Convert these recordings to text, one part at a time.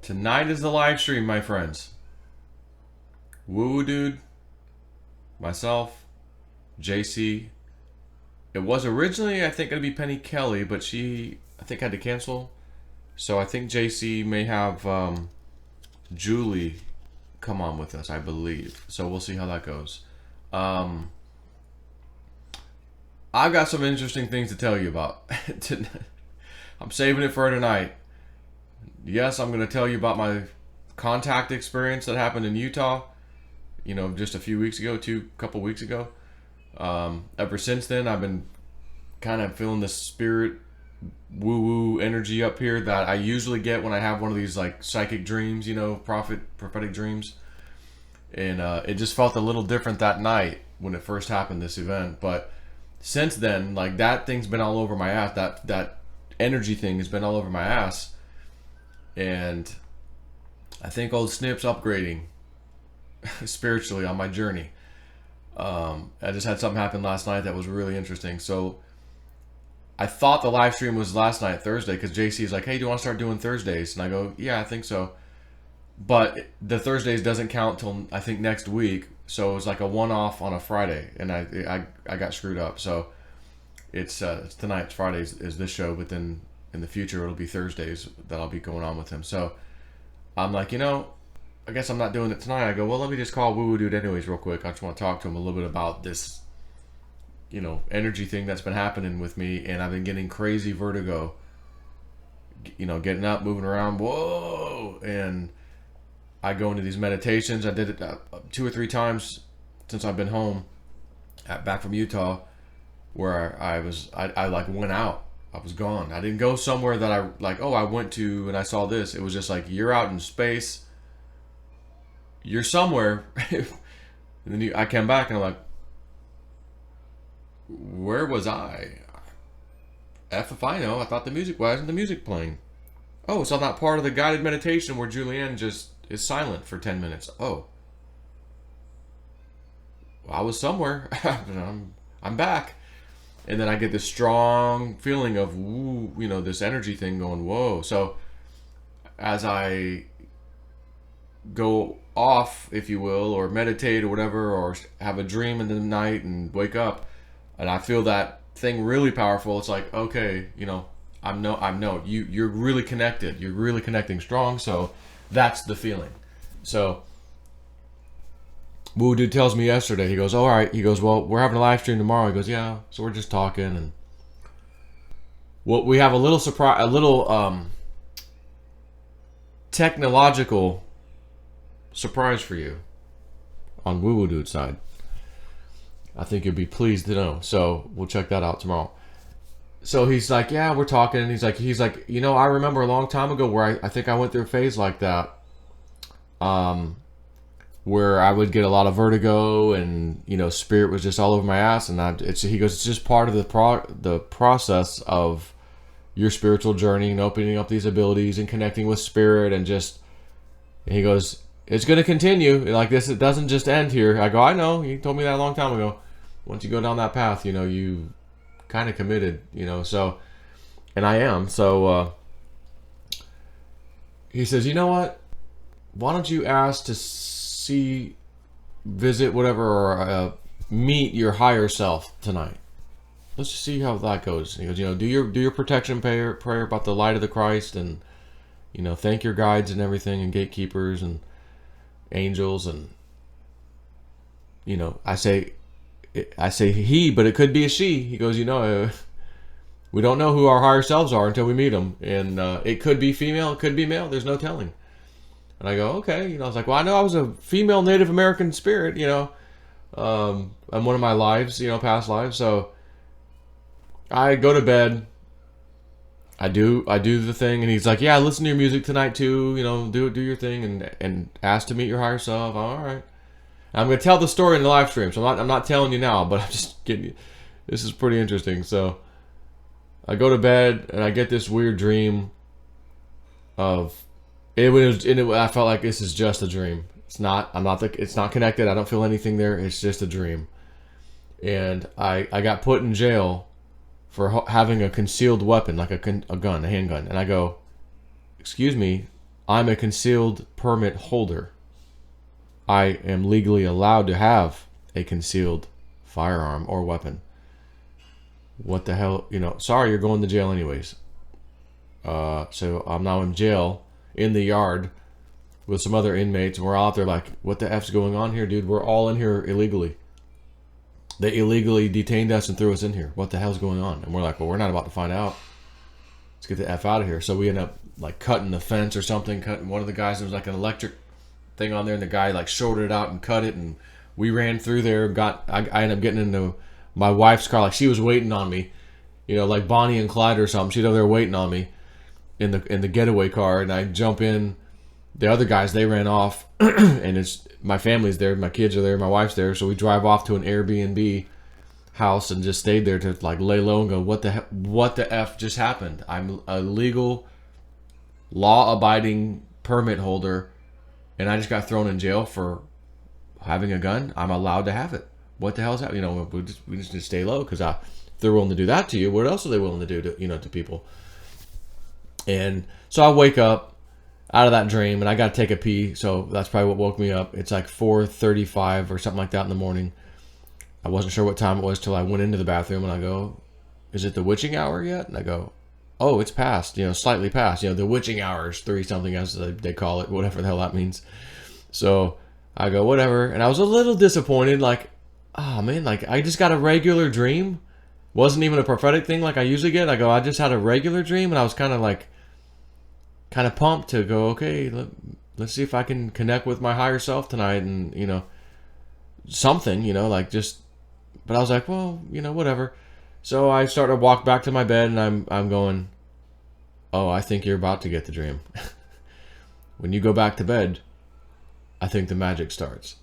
Tonight is the live stream, my friends. Woo Woo Dude, myself, JC. It was originally, I think, going to be Penny Kelly, but she, I think, had to cancel. So I think JC may have Julie come on with us, I believe. So we'll see how that goes. I've got some interesting things to tell you about. I'm saving it for tonight. Yes, I'm going to tell you about my contact experience that happened in Utah, you know, just a few weeks ago, couple weeks ago. Ever since then, I've been kind of feeling this spirit woo-woo energy up here that I usually get when I have one of these like psychic dreams, you know, prophetic dreams. And it just felt a little different that night when it first happened, this event. But since then, like, that thing's been all over my ass. That energy thing has been all over my ass. And I think old Snip's upgrading spiritually on my journey. I just had something happen last night that was really interesting. So I thought the live stream was last night, Thursday, because JC is like, hey, do you want to start doing Thursdays? And I go, yeah, I think so. But the Thursdays doesn't count till I think next week. So it was like a one-off on a Friday, and I got screwed up. So it's tonight, Fridays is this show, but then in the future it'll be Thursdays that I'll be going on with him. So I'm like, you know, I guess I'm not doing it tonight. I go, well, let me just call Woo Woo Dude anyways real quick. I just want to talk to him a little bit about this, you know, energy thing that's been happening with me, and I've been getting crazy vertigo. You know, getting up, moving around, whoa, and I go into these meditations. I did it 2 or 3 times since I've been home, back from Utah, where I like went out. I was gone. I didn't go somewhere that I like, oh, I went to and I saw this. It was just like, you're out in space. You're somewhere. And then I came back and I'm like, where was I? F if I know. I thought why isn't the music playing? Oh, it's on that part of the guided meditation where Julianne just is silent for 10 minutes. Oh. Well, I was somewhere. I'm back. And then I get this strong feeling of, woo, you know, this energy thing going, whoa. So as I go off, if you will, or meditate or whatever, or have a dream in the night and wake up, and I feel that thing really powerful, it's like, okay, you know, you're really connected. You're really connecting strong. So that's the feeling. So Woo Dude tells me yesterday, he goes, all right, he goes, well, we're having a live stream tomorrow. He goes, yeah, so we're just talking, and well, we have a little surprise, a little technological surprise for you on Woo Woo Dude's side. I think you'll be pleased to know. So we'll check that out tomorrow. So he's like, yeah, we're talking, and he's like, you know, I remember a long time ago where I think I went through a phase like that. Where I would get a lot of vertigo, and, you know, spirit was just all over my ass, and he goes, it's just part of the process of your spiritual journey and opening up these abilities and connecting with spirit, and he goes, it's going to continue like this. It doesn't just end here. I go, I know, you told me that a long time ago. Once you go down that path, you know, you kind of committed, you know, so, and I am. So he says, you know what, why don't you ask to visit whatever, or meet your higher self tonight. Let's just see how that goes. And he goes, you know, do your protection prayer about the light of the Christ, and, you know, thank your guides and everything, and gatekeepers and angels, and, you know, I say he, but it could be a she. He goes, you know, we don't know who our higher selves are until we meet them, and it could be female, it could be male. There's no telling. And I go, okay, you know, I was like, well, I know I was a female Native American spirit, you know, in one of my lives, you know, past lives. So I go to bed, I do the thing, and he's like, yeah, listen to your music tonight too, you know, do your thing, and ask to meet your higher self. All right. And I'm gonna tell the story in the live stream, so I'm not telling you now, but I'm just getting you. This is pretty interesting. So I go to bed, and I get this weird dream of. I felt like this is just a dream. It's not connected. I don't feel anything there. It's just a dream. And I got put in jail for having a concealed weapon, like a gun, a handgun. And I go, excuse me, I'm a concealed permit holder. I am legally allowed to have a concealed firearm or weapon. What the hell? Sorry, you're going to jail anyways. So I'm now in jail in the yard with some other inmates, and we're out there like, what the F's going on here, dude? We're all in here illegally. They illegally detained us and threw us in here. What the hell's going on? And we're like, well, we're not about to find out. Let's get the F out of here. So we end up like cutting the fence or something. Cutting one of the guys, there was like an electric thing on there, and the guy like shorted it out and cut it, and we ran through there. I ended up getting into my wife's car, like she was waiting on me, like Bonnie and Clyde or something. She's over there waiting on me in the getaway car, and I jump in. The other guys, they ran off, and it's my family's there, my kids are there, my wife's there, so we drive off to an Airbnb house and just stayed there to like lay low and go, what the F just happened? I'm a legal, law-abiding permit holder, and I just got thrown in jail for having a gun. I'm allowed to have it. What the hell is that? We just need to stay low, because if they're willing to do that to you, what else are they willing to do to people? And so I wake up out of that dream, and I got to take a pee, so that's probably what woke me up. It's like 4:35 or something like that in the morning. I wasn't sure what time it was till I went into the bathroom, and I go, is it the witching hour yet? And I go, oh, it's past, slightly past. The witching hour is 3-something, as they call it, whatever the hell that means. So I go, whatever. And I was a little disappointed, like, oh, man, like, I just got a regular dream. Wasn't even a prophetic thing like I usually get. I go, I just had a regular dream, and I was kind of pumped to go, okay, let's see if I can connect with my higher self tonight, and something, like just. But I was like, well, whatever. So I started to walk back to my bed, and I'm going, oh, I think you're about to get the dream. When you go back to bed, I think the magic starts.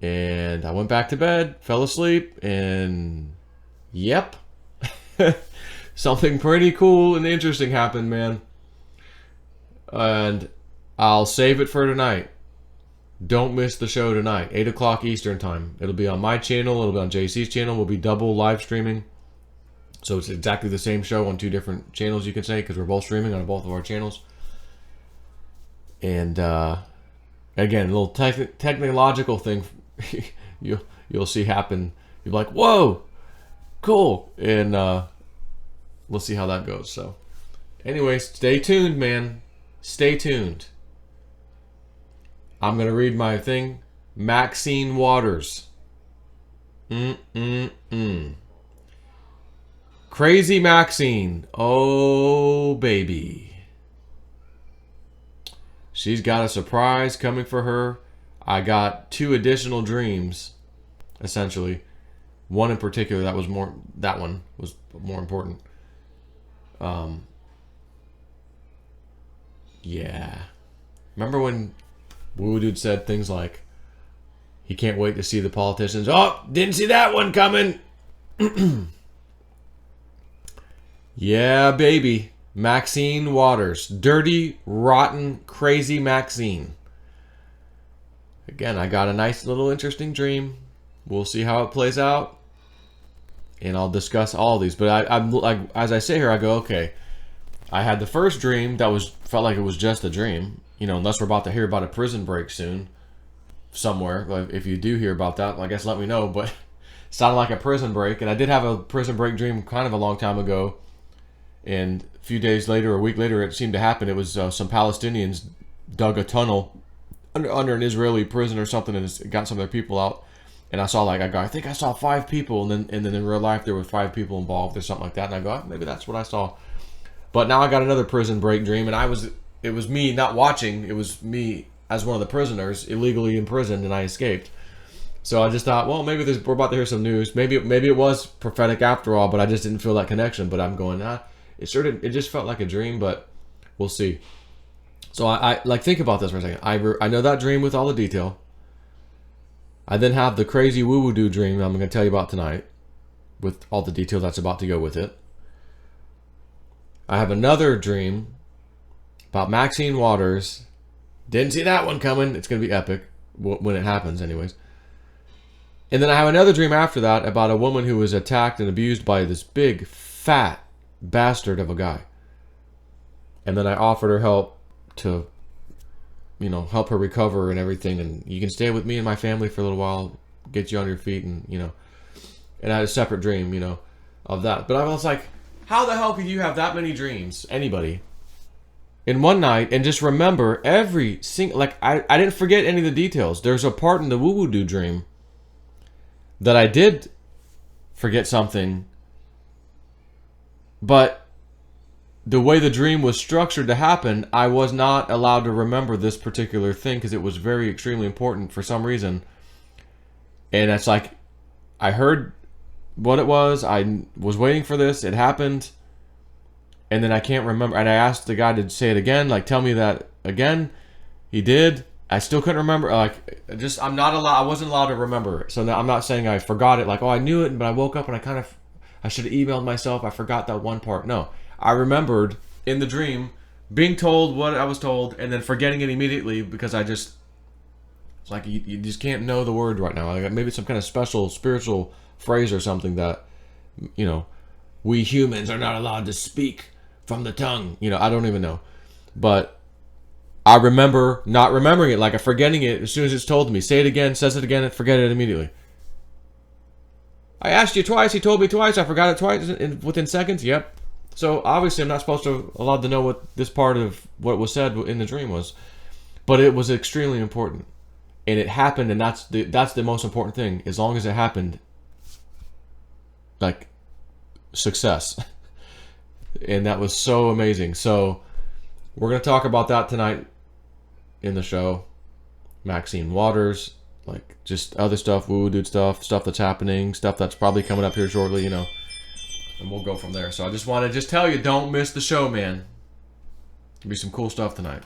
And I went back to bed, fell asleep, and yep. Something pretty cool and interesting happened, man. And I'll save it for tonight. Don't miss the show tonight, 8 o'clock Eastern time. It'll be on my channel. It'll be on JC's channel. We'll be double live streaming. So it's exactly the same show on 2 different channels, you can say, because we're both streaming on both of our channels. And again, a little technological thing you'll see happen. You're like, whoa, cool. And we'll see how that goes. So anyways, stay tuned, man. Stay tuned. I'm going to read my thing. Maxine Waters. Crazy Maxine. Oh, baby. She's got a surprise coming for her. I got 2 additional dreams, essentially. One in particular that one was more important. Yeah. Remember when Woo Dude said things like, he can't wait to see the politicians. Oh, didn't see that one coming. Yeah, baby. Maxine Waters. Dirty, rotten, crazy Maxine. Again, I got a nice little interesting dream. We'll see how it plays out. And I'll discuss all these. But I'm like, as I say here, I go, okay. I had the first dream that felt like it was just a dream. Unless we're about to hear about a prison break soon. Somewhere. Like, if you do hear about that, I guess let me know. But it sounded like a prison break. And I did have a prison break dream kind of a long time ago. And a few days later, or a week later, it seemed to happen. It was some Palestinians dug a tunnel under an Israeli prison or something, and got some of their people out. And I saw I think I saw 5 people, and then in real life there were 5 people involved or something like that. And I go, maybe that's what I saw. But now I got another prison break dream, and it was me not watching. It was me as one of the prisoners illegally imprisoned, and I escaped. So I just thought, well, maybe we're about to hear some news. Maybe it was prophetic after all, but I just didn't feel that connection. But I'm going, it just felt like a dream, but we'll see. So I think about this for a second. I know that dream with all the detail. I then have the crazy woo-woo-doo dream I'm going to tell you about tonight with all the detail that's about to go with it. I have another dream about Maxine Waters. Didn't see that one coming. It's going to be epic when it happens anyways. And then I have another dream after that about a woman who was attacked and abused by this big, fat bastard of a guy. And then I offered her help to, you know, help her recover and everything. And you can stay with me and my family for a little while, get you on your feet, and, you know. And I had a separate dream, you know, of that. But I was like, how the hell could you have that many dreams, anybody, in one night, and just remember every single, like, I didn't forget any of the details. There's a part in the woo-woo-doo dream that I did forget something, but the way the dream was structured to happen, I was not allowed to remember this particular thing because it was very extremely important for some reason. And it's like, I heard what it was, I was waiting for this, it happened, and then I can't remember. And I asked the guy to say it again, like, tell me that again. He did. I still couldn't remember. Like, just, I'm not allowed, I wasn't allowed to remember it. So now I'm not saying I forgot it, like, oh, I knew it, but I woke up and I should have emailed myself, I forgot that one part. No, I remembered in the dream being told what I was told and then forgetting it immediately because I just, it's like, you just can't know the word right now. Like, maybe some kind of special spiritual phrase or something that, you know, we humans are not allowed to speak from the tongue. You know, I don't even know. But I remember not remembering it, like I'm forgetting it as soon as it's told to me. Say it again, says it again, and forget it immediately. I asked you twice, he told me twice, I forgot it twice within seconds. Yep. So obviously I'm not allowed to know what this part of what was said in the dream was. But it was extremely important. And it happened, and that's the most important thing. As long as it happened, like, success. And that was so amazing. So we're going to talk about that tonight in the show. Maxine Waters, like, just other stuff, woo dude stuff that's happening, stuff that's probably coming up here shortly, you know. And we'll go from there. So I just want to tell you, don't miss the show, man. There'll be some cool stuff tonight.